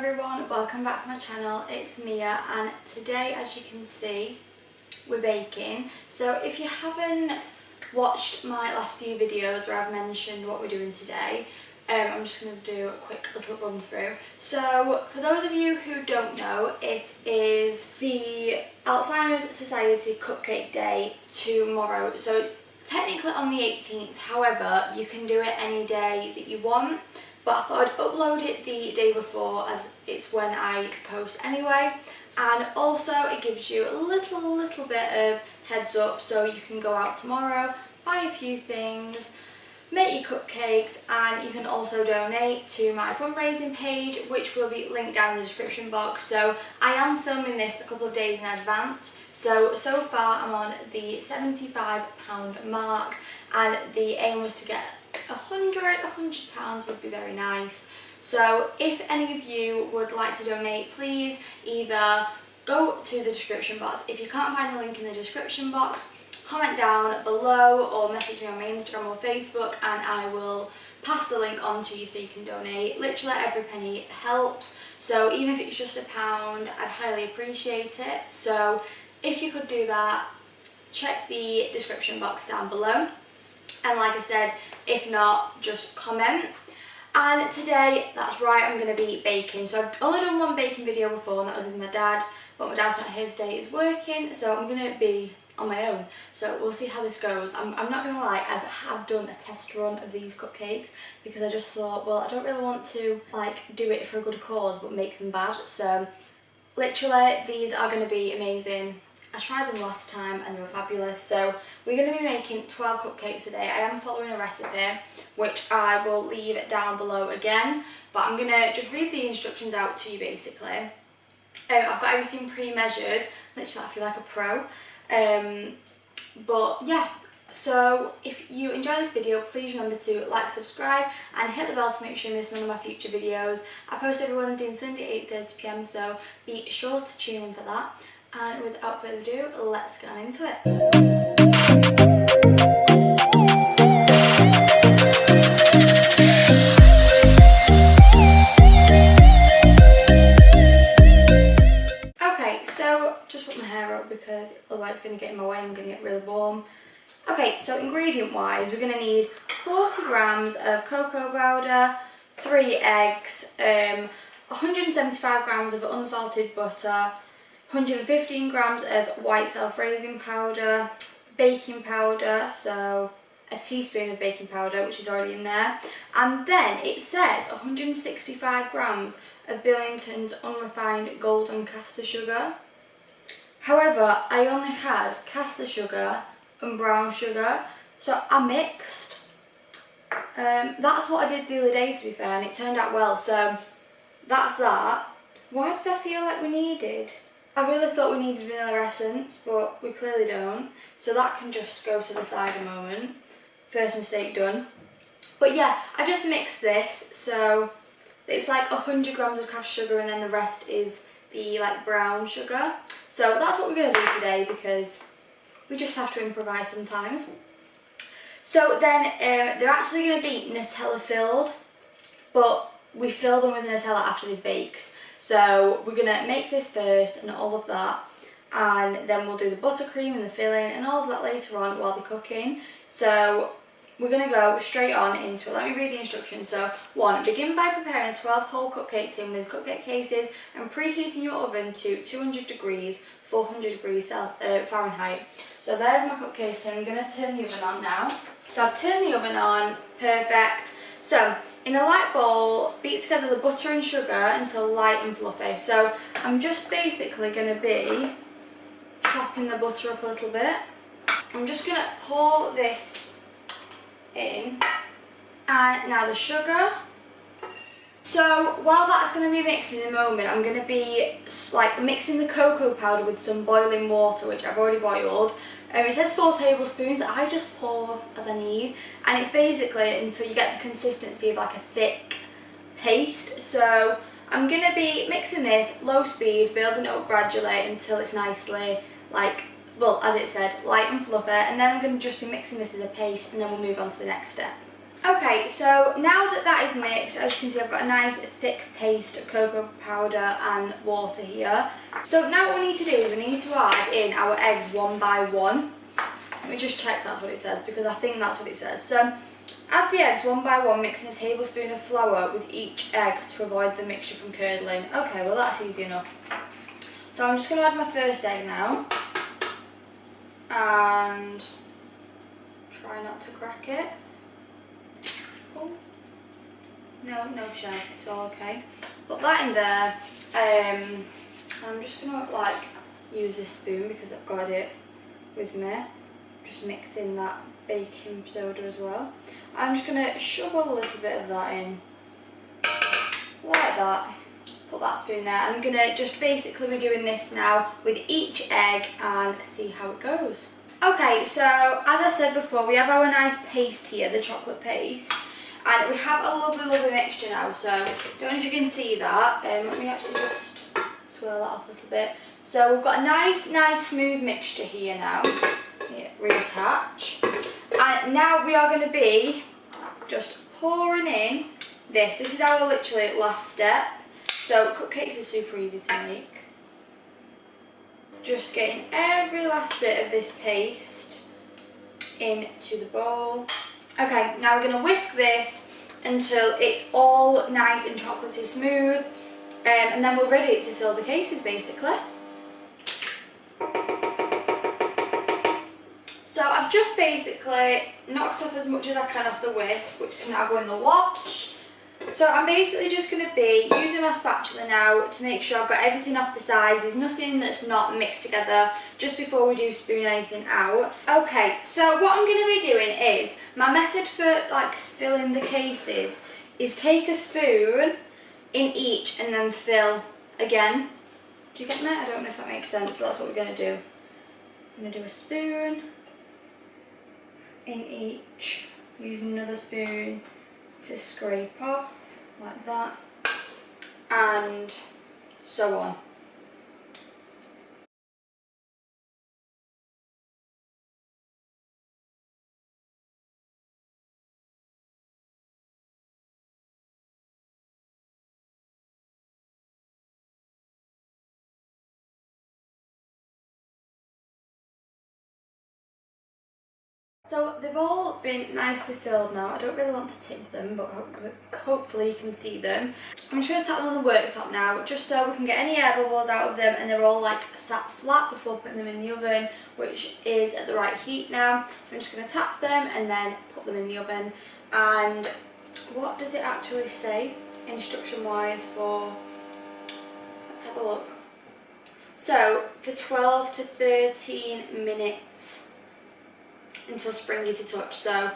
everyone, welcome back to my channel. It's Mia, and today, as you can see, we're baking. So if you haven't watched my last few videos where I've mentioned what we're doing today, I'm just going to do a quick little run through. So for those of you who don't know, it is the Alzheimer's Society Cupcake Day tomorrow. So it's technically on the 18th, however, you can do it any day that you want. But I thought I'd upload it the day before, as it's when I post anyway. And also it gives you a little bit of heads up, so you can go out tomorrow, buy a few things, make your cupcakes, and you can also donate to my fundraising page, which will be linked down in the description box. So I am filming this a couple of days in advance. So far I'm on the £75 mark, and the aim was to get £100 would be very nice. So if any of you would like to donate, please either go to the description box. If you can't find the link in the description box, comment down below or message me on my Instagram or Facebook, and I will pass the link on to you so you can donate. Literally every penny helps, so even if it's just £1, I'd highly appreciate it. So if you could do that, check the description box down below. And like I said, if not, just comment. And today, that's right, I'm going to be baking. So I've only done one baking video before, and that was with my dad. But my dad's not here today, he's working, so I'm going to be on my own. So we'll see how this goes. I'm not going to lie, I have done a test run of these cupcakes, because I just thought, well, I don't really want to do it for a good cause, but make them bad. So literally, these are going to be amazing. I tried them last time and they were fabulous. So we're going to be making 12 cupcakes today. I am following a recipe, which I will leave down below again. But I'm going to just read the instructions out to you basically. I've got everything pre-measured. Literally, I feel like a pro. But yeah, so if you enjoy this video, please remember to like, subscribe, and hit the bell to make sure you miss none of my future videos. I post every Wednesday and Sunday 8:30 PM, so be sure to tune in for that. And without further ado, let's get on into it. Okay, so just put my hair up because otherwise it's going to get in my way and I'm going to get really warm. Okay, so ingredient wise, we're going to need 40 grams of cocoa powder, 3 eggs, 175 grams of unsalted butter, 115 grams of white self-raising powder, baking powder, so a teaspoon of baking powder, which is already in there, and then it says 165 grams of Billington's unrefined golden caster sugar. However, I only had caster sugar and brown sugar, so I mixed. That's what I did the other day, to be fair, and it turned out well, so that's that. Why did I feel like we needed? I really thought we needed vanilla essence, but we clearly don't. So that can just go to the side a moment. First mistake done. But yeah, I just mixed this. So it's like 100 grams of caster sugar, and then the rest is the brown sugar. So that's what we're going to do today, because we just have to improvise sometimes. So then they're actually going to be Nutella filled, but we fill them with Nutella after they've baked. So we're going to make this first and all of that, and then we'll do the buttercream and the filling and all of that later on while they're cooking. So we're going to go straight on into it. Let me read the instructions. So 1. Begin by preparing a 12-hole cupcake tin with cupcake cases and preheating your oven to 200 degrees, 400 degrees Fahrenheit. So there's my cupcake tin. I'm going to turn the oven on now. So I've turned the oven on, perfect. So in a light bowl, beat together the butter and sugar until light and fluffy. So I'm just basically going to be chopping the butter up a little bit. I'm just going to pour this in, and now the sugar. So while that's going to be mixing in a moment, I'm going to be mixing the cocoa powder with some boiling water, which I've already boiled. It says 4 tablespoons, I just pour as I need, and it's basically until you get the consistency of a thick paste. So I'm going to be mixing this low speed, building it up gradually until it's nicely well, as it said, light and fluffy, and then I'm going to just be mixing this as a paste, and then we'll move on to the next step. Okay, so now that that is mixed, as you can see I've got a nice thick paste of cocoa powder and water here. So now what we need to do is we need to add in our eggs one by one. Let me just check that's what it says, because I think that's what it says. So add the eggs one by one, mixing a tablespoon of flour with each egg to avoid the mixture from curdling. Okay, well that's easy enough. So I'm just going to add my first egg now. And try not to crack it. Oh. No shell, it's all okay. Put that in there. I'm just going to like use this spoon because I've got it with me. Just mixing that baking soda as well. I'm just going to shovel a little bit of that in. Like that. Put that spoon there. I'm going to just basically be doing this now with each egg and see how it goes. Okay, so as I said before, we have our nice paste here, the chocolate paste. And we have a lovely, lovely mixture now, so don't know if you can see that. Let me actually just swirl that up a little bit. So we've got a nice smooth mixture here now. Here, reattach. And now we are going to be just pouring in this. This is our literally last step. So cupcakes are super easy to make. Just getting every last bit of this paste into the bowl. Okay, now we're going to whisk this until it's all nice and chocolatey smooth, and then we're ready to fill the cases basically. So I've just basically knocked off as much as I can off the whisk, which can now go in the wash. So I'm basically just going to be using my spatula now to make sure I've got everything off the sides. There's nothing that's not mixed together just before we do spoon anything out. Okay, so what I'm going to be doing is, my method for like filling the cases is take a spoon in each and then fill again. Do you get me? I don't know if that makes sense, but that's what we're going to do. I'm going to do a spoon in each, using another spoon to scrape off like that, and so on. So they've all been nicely filled now. I don't really want to tip them, but hopefully you can see them. I'm just going to tap them on the worktop now, just so we can get any air bubbles out of them and they're all like sat flat before putting them in the oven, which is at the right heat now. So I'm just going to tap them and then put them in the oven. And what does it actually say instruction wise for, let's have a look. So for 12 to 13 minutes until springy to touch. So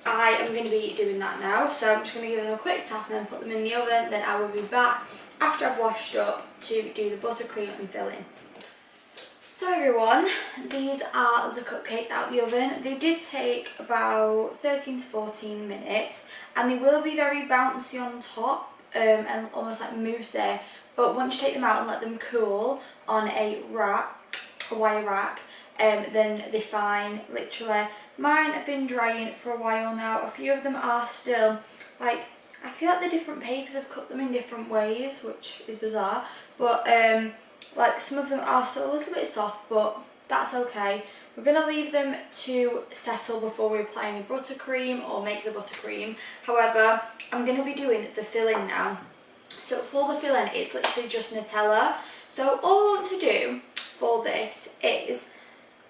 I am going to be doing that now. So I'm just going to give them a quick tap and then put them in the oven. Then I will be back after I've washed up to do the buttercream and filling. So everyone, these are the cupcakes out of the oven. They did take about 13 to 14 minutes and they will be very bouncy on top and almost like moussey. But once you take them out and let them cool on a rack, a wire rack, then they're fine. Literally, mine have been drying for a while now. A few of them are still, like, I feel like the different papers have cut them in different ways, which is bizarre. But like some of them are still a little bit soft, but that's okay. We're going to leave them to settle before we apply any buttercream or make the buttercream. However, I'm going to be doing the filling now. So for the filling, it's literally just Nutella. So all we want to do for this is,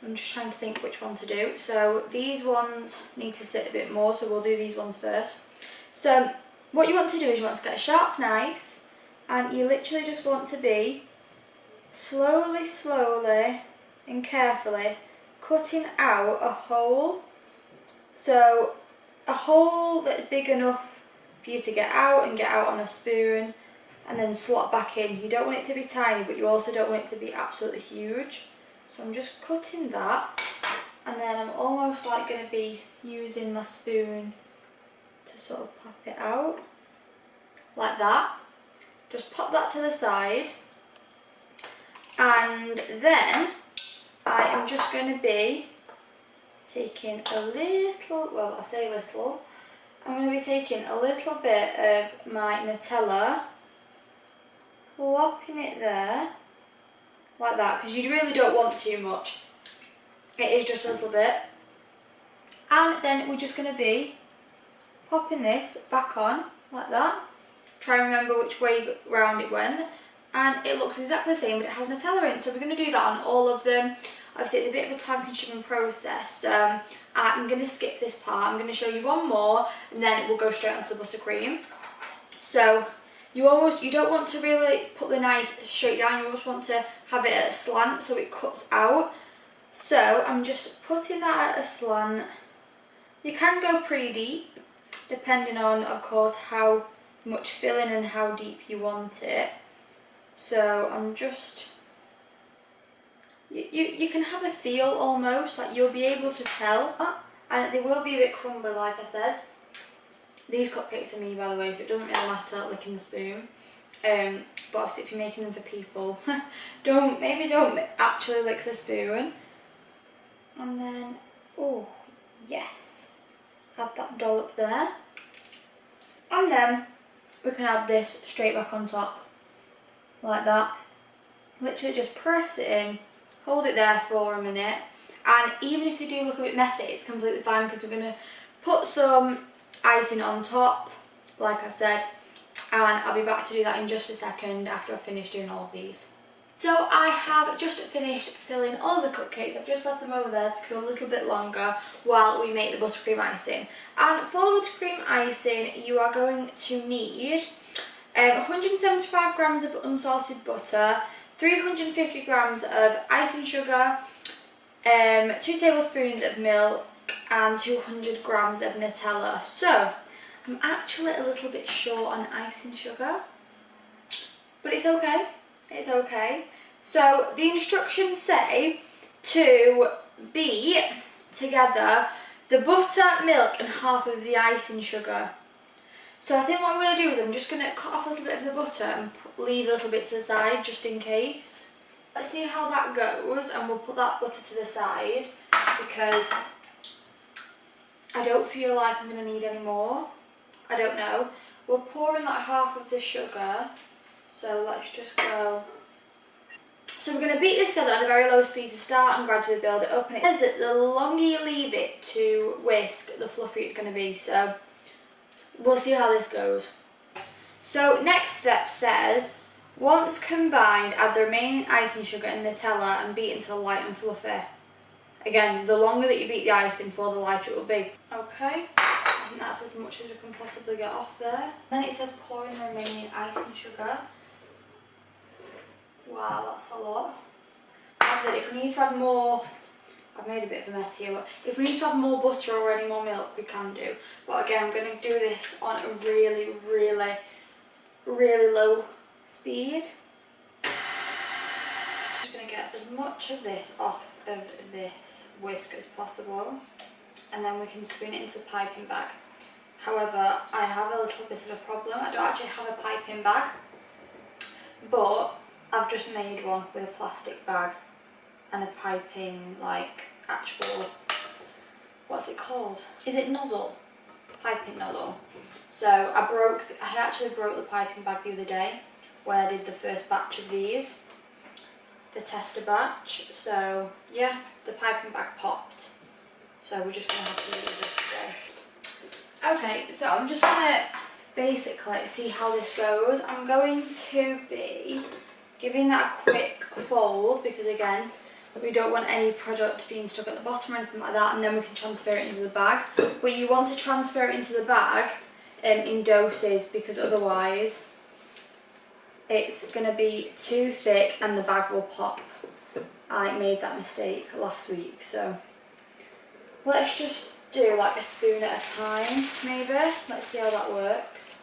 I'm just trying to think which one to do. So these ones need to sit a bit more, so we'll do these ones first. So what you want to do is you want to get a sharp knife and you literally just want to be slowly and carefully cutting out a hole. So a hole that's big enough for you to get out and get out on a spoon and then slot back in. You don't want it to be tiny, but you also don't want it to be absolutely huge. So I'm just cutting that, and then I'm almost like going to be using my spoon to sort of pop it out, like that. Just pop that to the side, and then I am just going to be taking a little, well I say little, I'm going to be taking a little bit of my Nutella, plopping it there, like that, because you really don't want too much. It is just a little bit. And then we're just going to be popping this back on, like that. Try and remember which way round it went. And it looks exactly the same, but it has Nutella in. So we're going to do that on all of them. Obviously it's a bit of a time consuming process. I'm going to skip this part. I'm going to show you one more and then we'll go straight onto the buttercream. So you don't want to really put the knife straight down. You almost want to have it at a slant so it cuts out. So I'm just putting that at a slant. You can go pretty deep depending on, of course, how much filling and how deep you want it. So I'm just, you can have a feel almost, like you'll be able to tell, and they will be a bit crumbly like I said. These cupcakes are me, by the way, so it doesn't really matter licking the spoon. But obviously if you're making them for people, maybe don't actually lick the spoon. And then, oh yes, add that dollop there. And then we can add this straight back on top, like that. Literally just press it in, hold it there for a minute, and even if they do look a bit messy, it's completely fine because we're going to put some icing on top, like I said, and I'll be back to do that in just a second after I've finished doing all of these. So I have just finished filling all of the cupcakes. I've just left them over there to cool a little bit longer while we make the buttercream icing. And for the buttercream icing, you are going to need 175 grams of unsalted butter, 350 grams of icing sugar, 2 tablespoons of milk, and 200 grams of Nutella. So I'm actually a little bit short on icing sugar, but it's okay. It's okay. So the instructions say to beat together the butter, milk and half of the icing sugar. So I think what I'm going to do is I'm just going to cut off a little bit of the butter and leave a little bit to the side just in case. Let's see how that goes, and we'll put that butter to the side because I don't feel like I'm going to need any more. I don't know. We're pouring like half of the sugar. So let's just go. So we're going to beat this together at a very low speed to start and gradually build it up. And it says that the longer you leave it to whisk, the fluffier it's going to be. So we'll see how this goes. So next step says, once combined, add the remaining icing sugar and Nutella and beat until light and fluffy. Again, the longer that you beat the icing for, the lighter it will be. Okay, I think that's as much as we can possibly get off there. Then it says pour in the remaining icing sugar. Wow, that's a lot. Like I said, if we need to add more, I've made a bit of a mess here, but if we need to add more butter or any more milk, we can do. But again, I'm going to do this on a really, really, really low speed. I'm just going to get as much of this off of this whisk as possible, and then we can spoon it into the piping bag. However, I have a little bit of a problem. I don't actually have a piping bag, but I've just made one with a plastic bag and a piping, like, actual, what's it called? Is it nozzle? Piping nozzle. So I actually broke the piping bag the other day when I did the first batch of these, the tester batch. So yeah, the piping bag popped. So we're just going to have to do this today. Okay, so I'm just going to basically see how this goes. I'm going to be giving that a quick fold because again, we don't want any product being stuck at the bottom or anything like that, and then we can transfer it into the bag. But you want to transfer it into the bag in doses because otherwise it's going to be too thick and the bag will pop. I made that mistake last week, so let's just do like a spoon at a time maybe. Let's see how that works.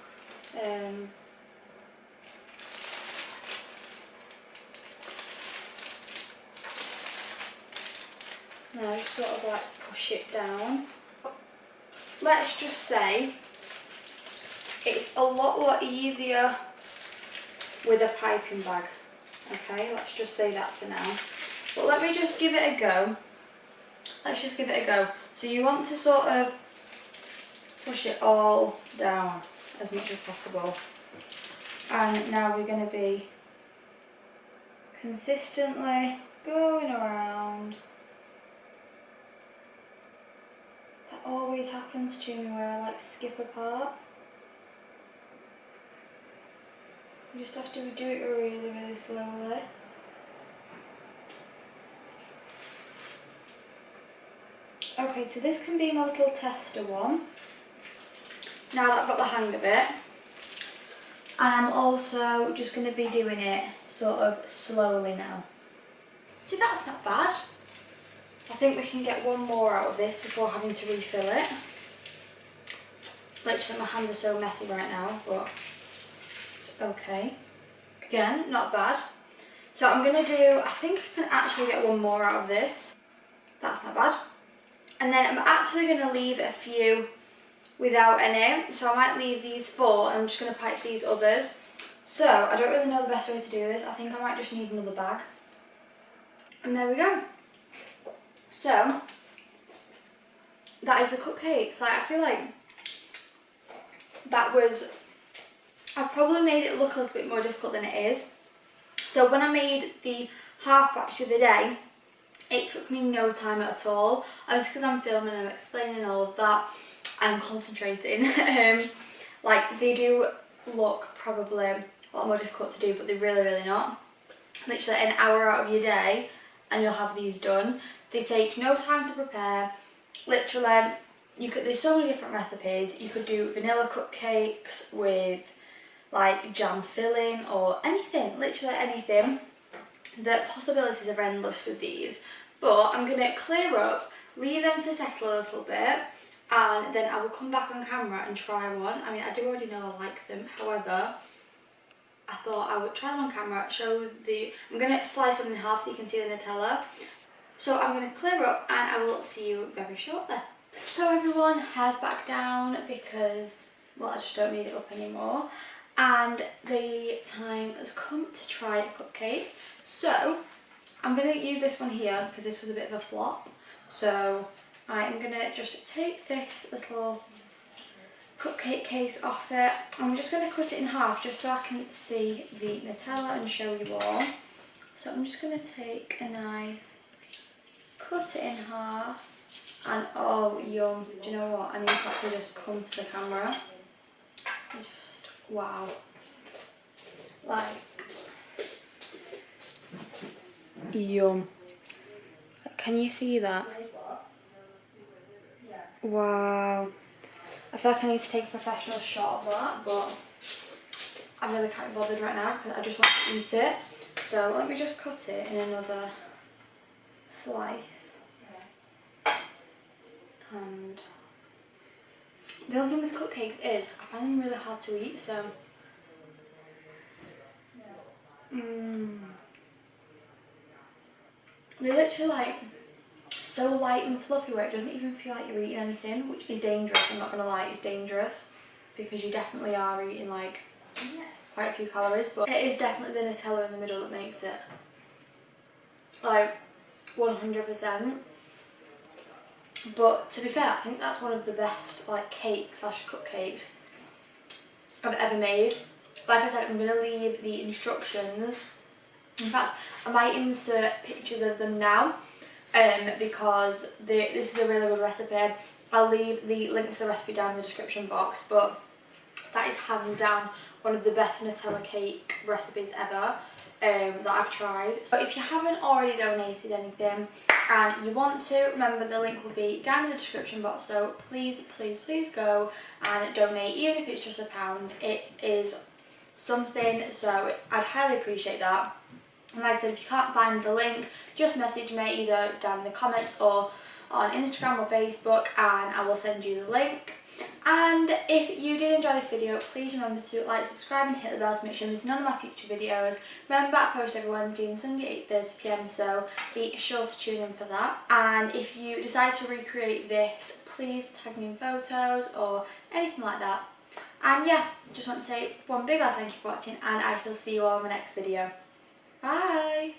Now just sort of like push it down. Let's just say it's a lot easier with a piping bag. Okay, let's just say that for now. But let me just give it a go. Let's just give it a go. So you want to sort of push it all down as much as possible. And now we're going to be consistently going around. That always happens to me where I like skip a part. You just have to do it really, really slowly. Okay, so this can be my little tester one. Now that I've got the hang of it. And I'm also just going to be doing it sort of slowly now. See, that's not bad. I think we can get one more out of this before having to refill it. Literally my hands are so messy right now, but it's okay. Again, not bad. So I'm going to do, I think I can actually get one more out of this. That's not bad. And then I'm actually going to leave a few without any. So I might leave these 4 and I'm just going to pipe these others. So I don't really know the best way to do this. I think I might just need another bag. And there we go. So that is the cupcakes. Like, I feel like that was, I've probably made it look a little bit more difficult than it is. So when I made the half batch the other day, it took me no time at all. Obviously because I'm filming and I'm explaining all of that, I'm concentrating. Like, they do look probably a lot more difficult to do, but they're really, really not. Literally an hour out of your day and you'll have these done. They take no time to prepare. Literally, there's so many different recipes. You could do vanilla cupcakes with like jam filling or anything, literally anything. The possibilities are endless with these. But I'm going to clear up, leave them to settle a little bit, and then I will come back on camera and try one. I mean, I do already know I like them, however, I thought I would try them on camera, I'm going to slice one in half so you can see the Nutella. So I'm going to clear up and I will see you very shortly. So everyone has back down because, well, I just don't need it up anymore. And the time has come to try a cupcake. So I'm going to use this one here because this was a bit of a flop. So I'm going to just take this little cupcake case off it. I'm just going to cut it in half just so I can see the Nutella and show you all. So I'm just going to take a knife, cut it in half, and oh yum, do you know what, I need to actually just come to the camera and just, wow, like, yum. Can you see that? Wow. I feel like I need to take a professional shot of that, but I really can't be bothered right now because I just want to eat it. So let me just cut it in another slice. And the only thing with cupcakes is I find them really hard to eat, so they're literally like so light and fluffy where it doesn't even feel like you're eating anything, which is dangerous. I'm not gonna lie, it's dangerous because you definitely are eating like quite a few calories, but it is definitely the Nutella in the middle that makes it like 100%. But to be fair, I think that's one of the best like cakes / cupcakes I've ever made. Like I said, I'm going to leave the instructions. In fact, I might insert pictures of them now because this is a really good recipe. I'll leave the link to the recipe down in the description box, but that is hands down one of the best Nutella cake recipes ever that I've tried. So if you haven't already donated anything and you want to, remember the link will be down in the description box, so please, please, please go and donate, even if it's just £1. It is something, so I'd highly appreciate that. And like I said, if you can't find the link, just message me either down in the comments or on Instagram or Facebook and I will send you the link. And if you did enjoy this video, please remember to like, subscribe and hit the bell to make sure you miss none of my future videos. Remember, I post every Wednesday and Sunday 8:30 PM, so be sure to tune in for that. And if you decide to recreate this, please tag me in photos or anything like that. And yeah, just want to say one big thank you for watching and I shall see you all in the next video. Bye!